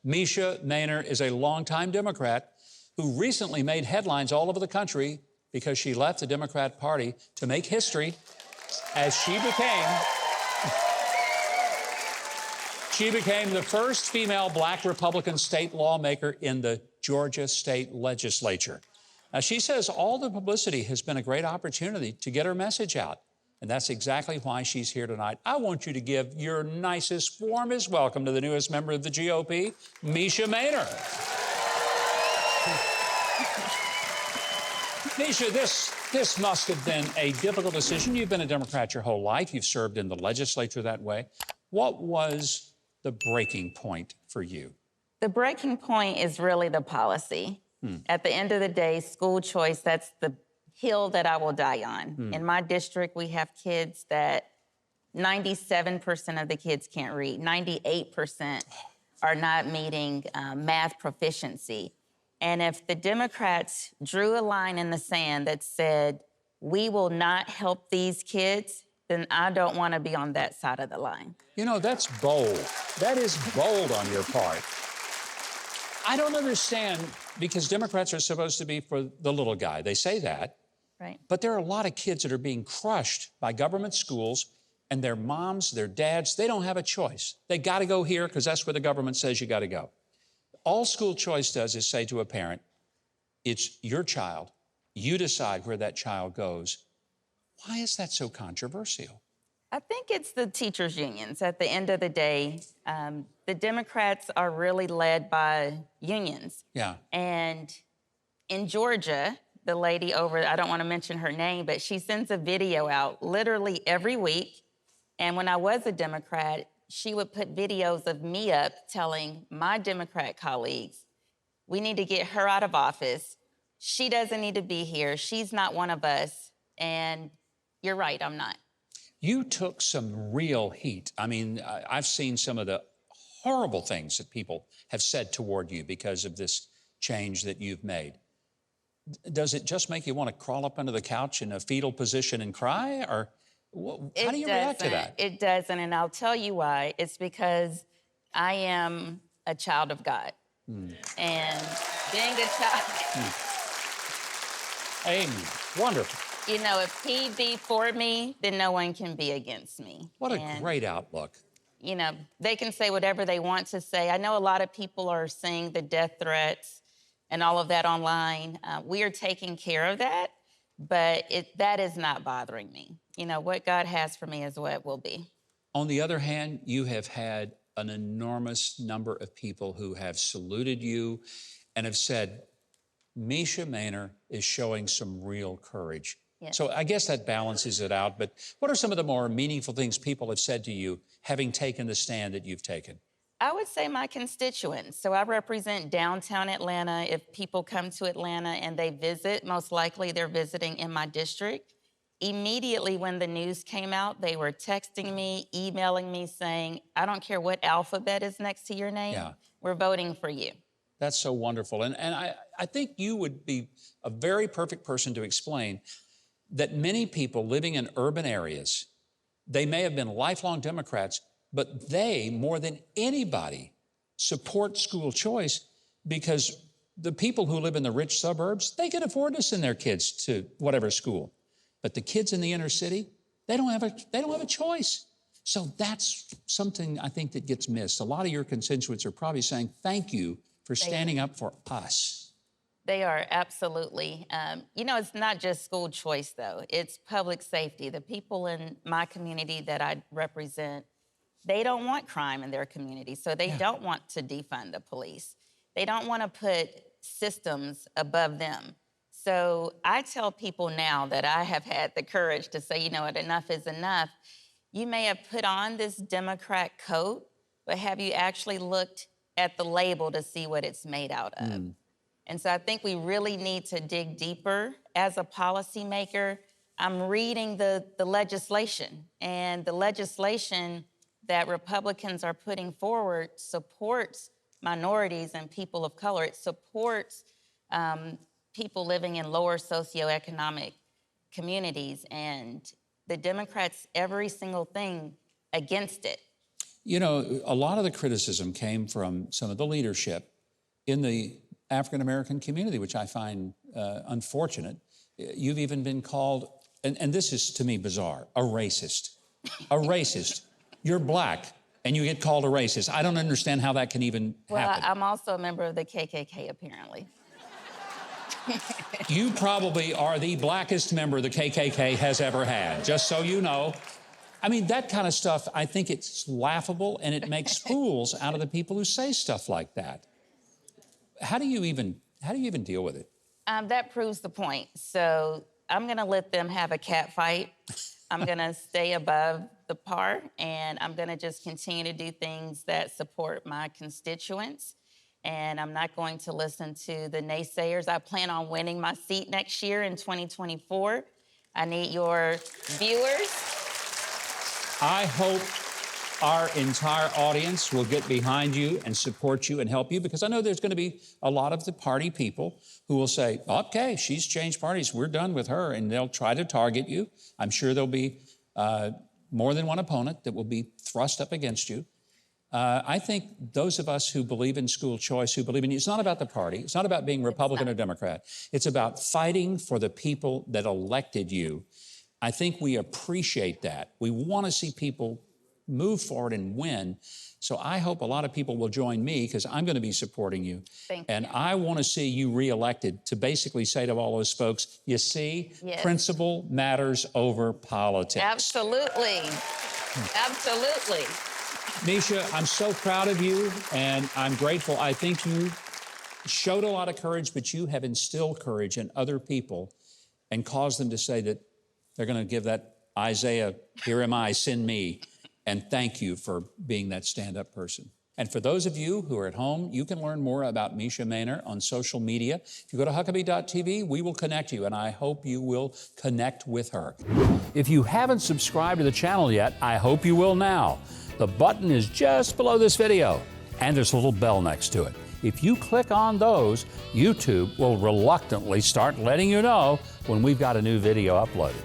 Mesha Mainor is a longtime Democrat who recently made headlines all over the country because she left the Democrat Party to make history as she became the first female black Republican state lawmaker in the Georgia state legislature. Now, she says all the publicity has been a great opportunity to get her message out. And that's exactly why she's here tonight. I want you to give your nicest, warmest welcome to the newest member of the GOP, Mesha Mainor. Mesha, this must have been a difficult decision. You've been a Democrat your whole life. You've served in the legislature that way. What was the breaking point for you? The breaking point is really the policy. At the end of the day, school choice, that's the hill that I will die on. In my district, we have kids that 97% of the kids can't read. 98% are not meeting math proficiency. And if the Democrats drew a line in the sand that said, we will not help these kids, then I don't want to be on that side of the line. You know, that's bold. That is bold on your part. I don't understand, because Democrats are supposed to be for the little guy. They say that. Right. But there are a lot of kids that are being crushed by government schools, and their moms, their dads, they don't have a choice. They got to go here because that's where the government says you got to go. All school choice does is say to a parent, it's your child. You decide where that child goes. Why is that so controversial? I think it's the teachers' unions. At the end of the day, the Democrats are really led by unions. Yeah. And in Georgia, the lady over, I don't want to mention her name, but she sends a video out literally every week. And when I was a Democrat, she would put videos of me up telling my Democrat colleagues, we need to get her out of office. She doesn't need to be here. She's not one of us. And you're right, I'm not. You took some real heat. I mean, I've seen some of the horrible things that people have said toward you because of this change that you've made. Does it just make you want to crawl up under the couch in a fetal position and cry? Or how do you react to that? It doesn't, and I'll tell you why. It's because I am a child of God. And being a child... Amen. Wonderful. You know, if he be for me, then no one can be against me. What a great outlook. You know, they can say whatever they want to say. I know a lot of people are saying the death threats and all of that online. We are taking care of that, but that is not bothering me. You know, what God has for me is what will be. On the other hand, you have had an enormous number of people who have saluted you and have said, Mesha Mainor is showing some real courage. Yes. So I guess that balances it out. But what are some of the more meaningful things people have said to you, having taken the stand that you've taken? I would say my constituents. So I represent downtown Atlanta. If people come to Atlanta and they visit, most likely they're visiting in my district. Immediately when the news came out, they were texting me, emailing me saying, I don't care what alphabet is next to your name, we're voting for you. That's so wonderful. And I think you would be a very perfect person to explain that many people living in urban areas, they may have been lifelong Democrats, but they, more than anybody, support school choice because the people who live in the rich suburbs, they can afford to send their kids to whatever school. But the kids in the inner city, they don't have a choice. So that's something I think that gets missed. A lot of your constituents are probably saying, thank you for standing up for us. They are, absolutely. You know, it's not just school choice, though. It's public safety. The people in my community that I represent, they don't want crime in their community, so they don't want to defund the police. They don't want to put systems above them. So I tell people now that I have had the courage to say, you know what, enough is enough. You may have put on this Democrat coat, but have you actually looked at the label to see what it's made out of? And so I think we really need to dig deeper. As a policymaker, I'm reading the legislation, and the legislation that Republicans are putting forward supports minorities and people of color. It supports people living in lower socioeconomic communities, and the Democrats, every single thing against it. You know, a lot of the criticism came from some of the leadership in the African American community, which I find unfortunate. You've even been called, and this is to me bizarre, a racist. A racist. You're black and you get called a racist. I don't understand how that can even happen. Well, I'm also a member of the KKK, apparently. You probably are the blackest member the KKK has ever had, just so you know. I mean, that kind of stuff, I think it's laughable, and it makes fools out of the people who say stuff like that. How do you even deal with it? That proves the point. So I'm going to let them have a cat fight. I'm going to stay above the par, and I'm going to just continue to do things that support my constituents. And I'm not going to listen to the naysayers. I plan on winning my seat next year in 2024. I need your viewers. I hope our entire audience will get behind you and support you and help you, because I know there's going to be a lot of the party people who will say, okay, she's changed parties, we're done with her, and they'll try to target you. I'm sure there'll be more than one opponent that will be thrust up against you. I think those of us who believe in school choice, who believe in, it's not about the party, it's not about being Republican or Democrat, it's about fighting for the people that elected you. I think we appreciate that. We want to see people move forward and win. So I hope a lot of people will join me, because I'm going to be supporting you. Thank you. And I want to see you reelected to basically say to all those folks, you see, yes, principle matters over politics. Absolutely. Absolutely. Mesha, I'm so proud of you, and I'm grateful. I think you showed a lot of courage, but you have instilled courage in other people and caused them to say that they're going to give that Isaiah, here am I, send me. And thank you for being that stand-up person. And for those of you who are at home, you can learn more about Mesha Mainor on social media. If you go to Huckabee.tv, we will connect you, and I hope you will connect with her. If you haven't subscribed to the channel yet, I hope you will now. The button is just below this video, and there's a little bell next to it. If you click on those, YouTube will reluctantly start letting you know when we've got a new video uploaded.